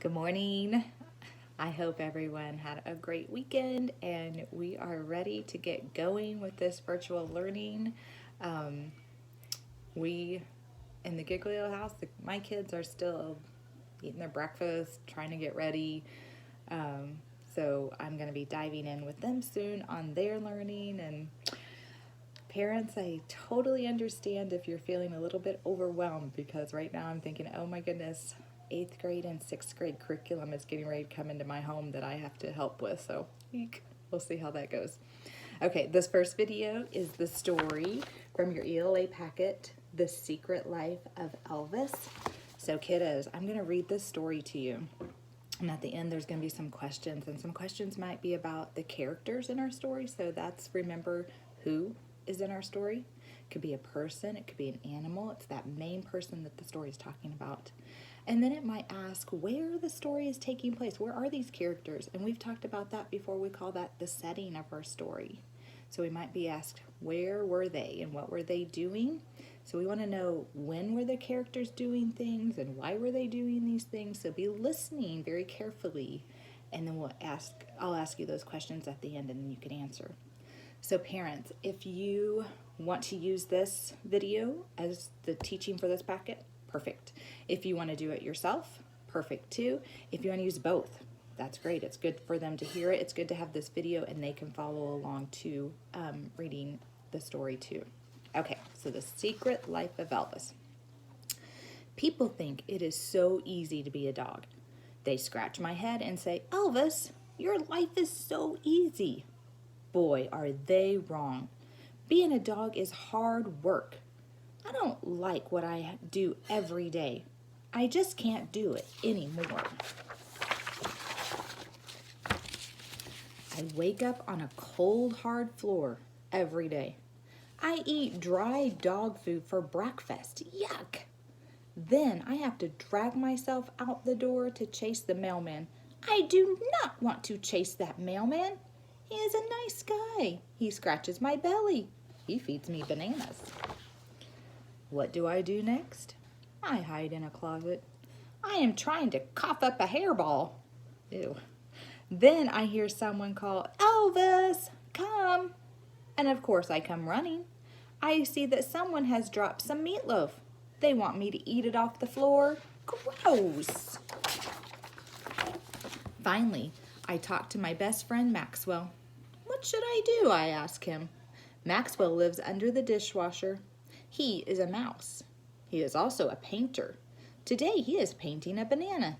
Good morning. I hope everyone had a great weekend and we are ready to get going with this virtual learning. Um, we in the Giglio house, my kids are still eating their breakfast, trying to get ready. Um, so I'm going to be diving in with them soon on their learning. And parents, I totally understand if you're feeling a little bit overwhelmed because right now I'm thinking, oh my goodness, 8th grade and 6th grade curriculum is getting ready to come into my home that I have to help with. So we'll see how that goes. Okay, this first video is the story from your ELA packet, The Secret Life of Elvis. So kiddos, I'm going to read this story to you. And at the end, there's going to be some questions, and some questions might be about the characters in our story. So that's remember who is in our story. It could be a person, it could be an animal. It's that main person that the story is talking about. And then it might ask where the story is taking place. Where are these characters? And we've talked about that before. We call that the setting of our story. So we might be asked, where were they and what were they doing? So we want to know when were the characters doing things and why were they doing these things. So be listening very carefully, and then I'll ask you those questions at the end and then you can answer. So parents, if you want to use this video as the teaching for this packet, perfect. If you want to do it yourself, perfect too. If you want to use both, that's great. It's good for them to hear it. It's good to have this video and they can follow along to reading the story too. Okay, so The Secret Life of Elvis. People think it is so easy to be a dog. They scratch my head and say, Elvis, your life is so easy. Boy, are they wrong. Being a dog is hard work. I don't like what I do every day. I just can't do it anymore. I wake up on a cold, hard floor every day. I eat dry dog food for breakfast. Yuck! Then I have to drag myself out the door to chase the mailman. I do not want to chase that mailman. He is a nice guy. He scratches my belly. He feeds me bananas. What do I do next? I hide in a closet. I am trying to cough up a hairball. Ew. Then I hear someone call, Elvis, come. And of course I come running. I see that someone has dropped some meatloaf. They want me to eat it off the floor. Gross. Finally, I talk to my best friend Maxwell. What should I do? I ask him. Maxwell lives under the dishwasher. He is a mouse. He is also a painter. Today he is painting a banana.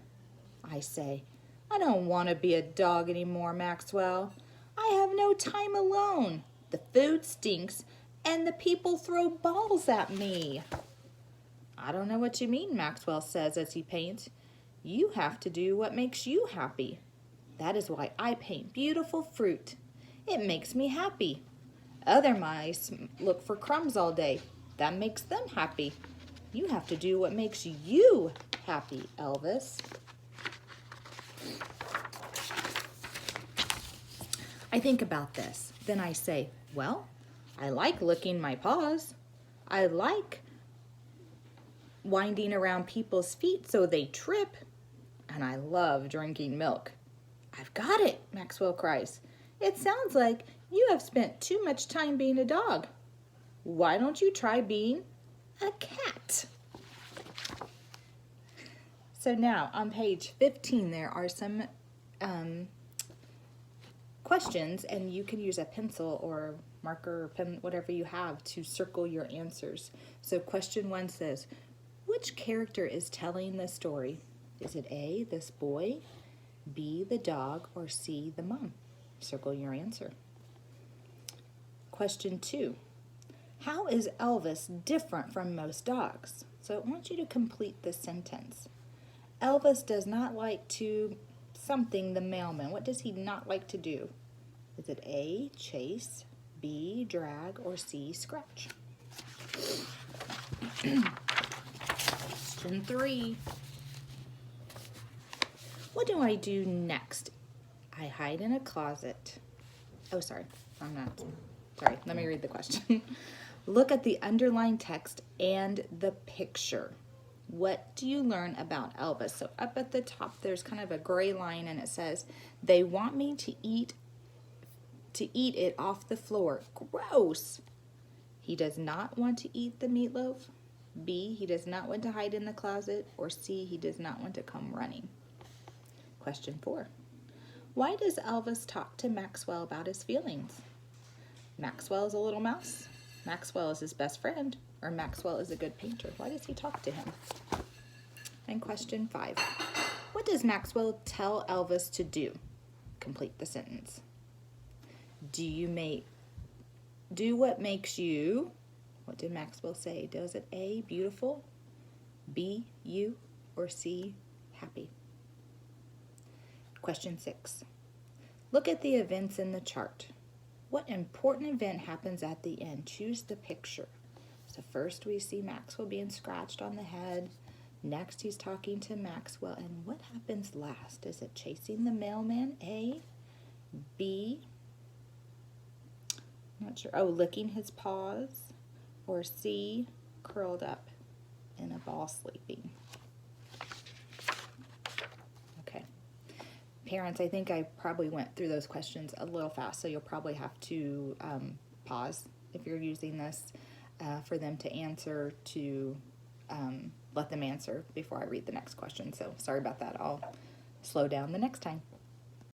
I say, I don't want to be a dog anymore, Maxwell. I have no time alone. The food stinks and the people throw balls at me. I don't know what you mean, Maxwell says as he paints. You have to do what makes you happy. That is why I paint beautiful fruit. It makes me happy. Other mice look for crumbs all day. That makes them happy. You have to do what makes you happy, Elvis. I think about this. Then I say, well, I like licking my paws. I like winding around people's feet so they trip. And I love drinking milk. I've got it, Maxwell cries. It sounds like you have spent too much time being a dog. Why don't you try being a cat? So now on page 15 there are some questions, and you can use a pencil or marker or pen, whatever you have, to circle your answers. So question 1 says, which character is telling the story? Is it A, this boy, B, the dog, or C, the mom? Circle your answer. Question 2, how is Elvis different from most dogs? So I want you to complete the sentence. Elvis does not like to something the mailman. What does he not like to do? Is it A, chase, B, drag, or C, scratch? Question 3. What do I do next? I hide in a closet. Oh, sorry. Sorry, let me read the question. Look at the underlined text and the picture. What do you learn about Elvis? So up at the top, there's kind of a gray line, and it says, they want me to eat it off the floor. Gross. He does not want to eat the meatloaf. B, he does not want to hide in the closet. Or C, he does not want to come running. Question 4. Why does Elvis talk to Maxwell about his feelings? Maxwell is a little mouse. Maxwell is his best friend. Or Maxwell is a good painter. Why does he talk to him? And question 5. What does Maxwell tell Elvis to do? Complete the sentence. Do what makes you, what did Maxwell say? Does it A, beautiful, B, you, or C, happy? Question 6. Look at the events in the chart. What important event happens at the end? Choose the picture. So first we see Maxwell being scratched on the head. Next he's talking to Maxwell. And what happens last? Is it chasing the mailman? A, B, not sure. Oh, licking his paws. Or C, curled up in a ball sleeping. Okay. Parents, I think I probably went through those questions a little fast, so you'll probably have to pause if you're using this for them to answer, to let them answer before I read the next question. So sorry about that. I'll slow down the next time.